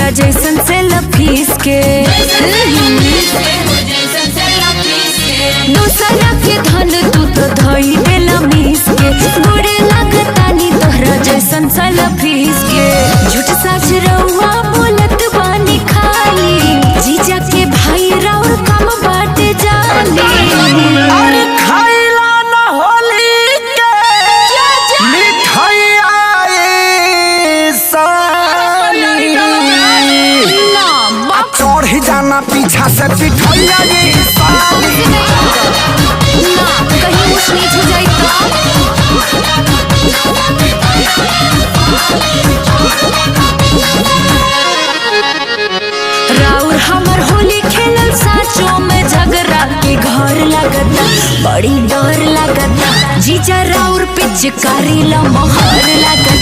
तोहरा जैसन से लफीस के दूसरा के धन तू तो धई देला मीस के बुरे लगतानी तोहरा जैसन से लफीस के झूठ सच रहुआ बोलत बानी खाली जीजा के भाई राउर कम बाटे जानी। अरे खैला न होली के मिठाइया चढ़ जाना पीछा से पिठैया ये साली ना कहीं ऊंच नीच हो जाई राउर हमर होली खेलल साचो में झगड़ा के घर लगता बड़ी डर लगता जीजा राउर पिचकारी ला मोहर लगता।